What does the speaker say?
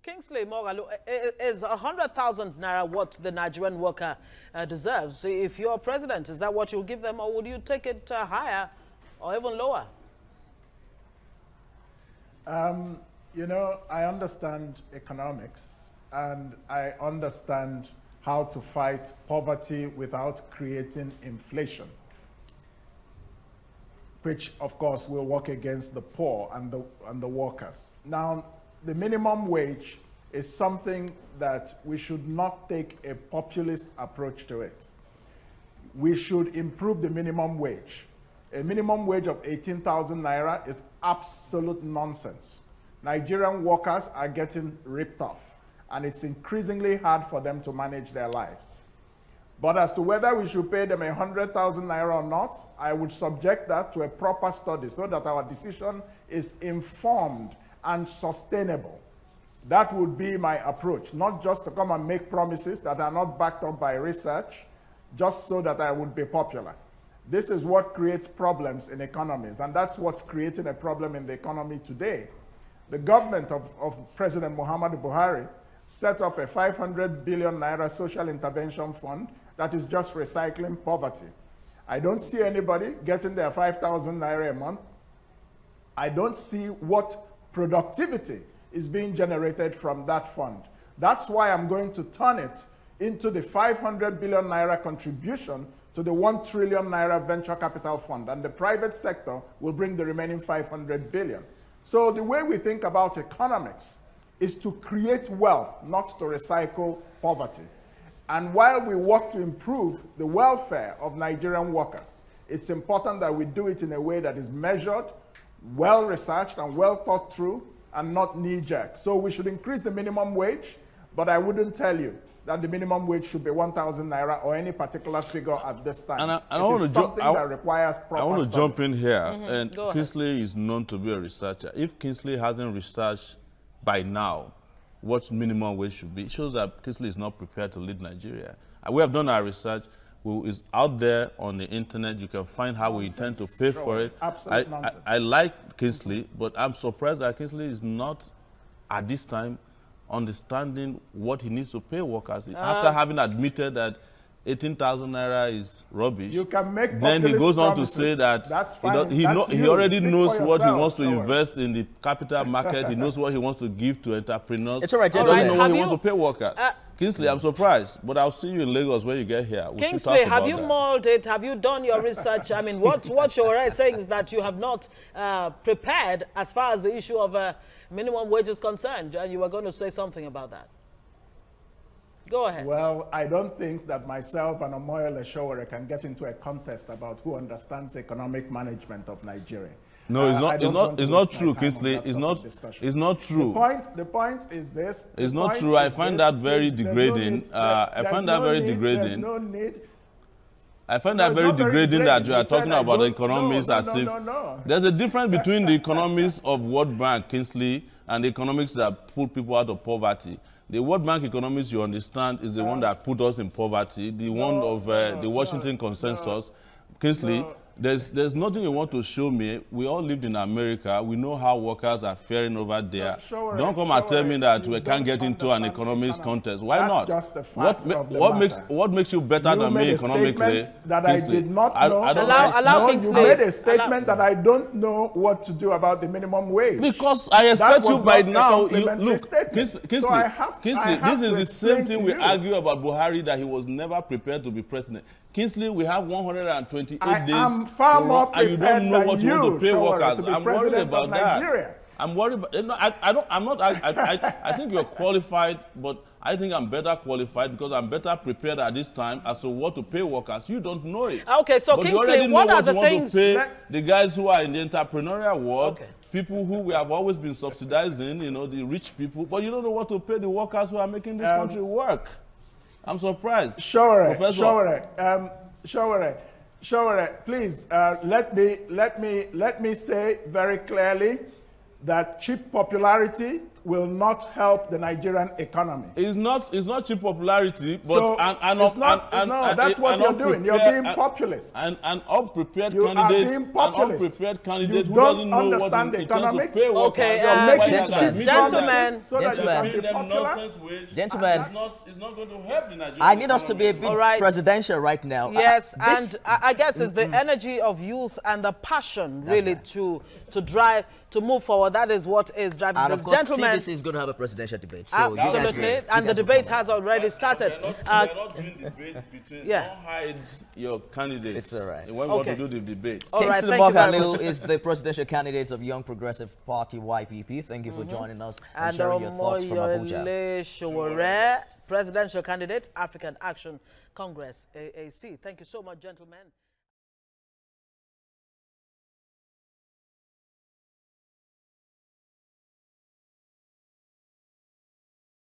Kingsley Moghalu, is 100,000 naira what the Nigerian worker deserves? If you're president, is that what you'll give them, or would you take it higher or even lower? You know, I understand economics, and I understand how to fight poverty without creating inflation, which of course will work against the poor and the workers. Now, the minimum wage is something that we should not take a populist approach to it. We should improve the minimum wage. A minimum wage of 18,000 naira is absolute nonsense. Nigerian workers are getting ripped off, and it's increasingly hard for them to manage their lives. But as to whether we should pay them 100,000 naira or not, I would subject that to a proper study so that our decision is informed and sustainable. That would be my approach, not just to come and make promises that are not backed up by research, just so that I would be popular. This is what creates problems in economies, and that's what's creating a problem in the economy today. The government of President Muhammadu Buhari set up a 500 billion naira social intervention fund that is just recycling poverty. I don't see anybody getting their 5,000 naira a month. I don't see what productivity is being generated from that fund. That's why I'm going to turn it into the 500 billion naira contribution to the 1 trillion naira venture capital fund, and the private sector will bring the remaining 500 billion. So the way we think about economics is to create wealth, not to recycle poverty. And while we work to improve the welfare of Nigerian workers, it's important that we do it in a way that is measured, well-researched, and well thought through, and not knee-jerk. So we should increase the minimum wage, but I wouldn't tell you that the minimum wage should be 1,000 naira or any particular figure at this time. And it is something that requires proper I want to study. jump in here. And Kingsley is known to be a researcher. If Kingsley hasn't researched by now what minimum wage should be, it shows that Kingsley is not prepared to lead Nigeria. We have done our research. It's out there on the internet. You can find how we intend to pay for it. Absolute nonsense. I like Kingsley, but I'm surprised that Kingsley is not, at this time, understanding what he needs to pay workers. After having admitted that 18,000 naira is rubbish, you can make then he goes on to promises. say that That's fine. he already Speak knows for what he yourself, wants to Sowore. invest in the capital market. He knows what he wants to give to entrepreneurs. It's all right, He doesn't gentlemen. know what Have he you- wants to pay workers. Kingsley, I'm surprised, but I'll see you in Lagos when you get here. We should Kingsley, talk have about you that. mulled it? Have you done your research? I mean, what Sowore is saying is that you have not prepared as far as the issue of minimum wage is concerned. And you were going to say something about that. Go ahead. Well, I don't think that myself and Omoyele Sowore can get into a contest about who understands economic management of Nigeria. No, it's not true, Kingsley. It's not true. The point is this. It's not true. I find that very degrading. I find that very degrading. There's no need. I find that very degrading that you are talking about the economics as if there's a difference between the economics of World Bank, Kingsley, and the economics that put people out of poverty. The World Bank economics, you understand, is the one that put us in poverty, the one of the Washington Consensus. Kingsley, there's nothing you want to show me. We all lived in America. We know how workers are faring over there. Don't come and tell me that we can't get into an economics contest. Why not? Just the fact What makes you better than me economically? That I did not know. You made a statement that I don't know what to do about the minimum wage. Because I expect you by now. Look, Kingsley, Kingsley, this is the same thing we argue about Buhari, that he was never prepared to be president. Kingsley, we have 128 days. I'm far more and you don't know what you want to pay workers. I'm worried about that. I'm worried about. No, I'm not. I think you're qualified, but I think I'm better qualified because I'm better prepared at this time as to what to pay workers. You don't know it. Okay, so but Kingsley, what are the things? things? To pay the guys who are in the entrepreneurial world. Okay. People who we have always been subsidizing, the rich people, but you don't know what to pay the workers who are making this country work. I'm surprised. Sowore, please let me say very clearly that cheap popularity will not help the Nigerian economy. It's not cheap popularity, but so that's what you're doing. You're being populist. An unprepared you candidate, are being populist. An unprepared candidate you who doesn't know what understand the economics. Okay, gentlemen, so that you can be popular. Gentlemen, it's not going to help the Nigerian I need us to be a bit presidential right now. Yes, and I guess it's the energy of youth and the passion really to drive, to move forward. That is what is driving and this. of course, Gentlemen, TVC is going to have a presidential debate. So absolutely, and the debate has already started. We're not doing debates between. Don't hide your candidates. It's all right. When we want to do the debate. Kingsley Moghalu is the presidential candidate of Young Progressive Party YPP. Thank you for joining us and sharing your thoughts from Abuja. Omoyele Sowore, presidential candidate, African Action Congress, AAC. Thank you so much, gentlemen.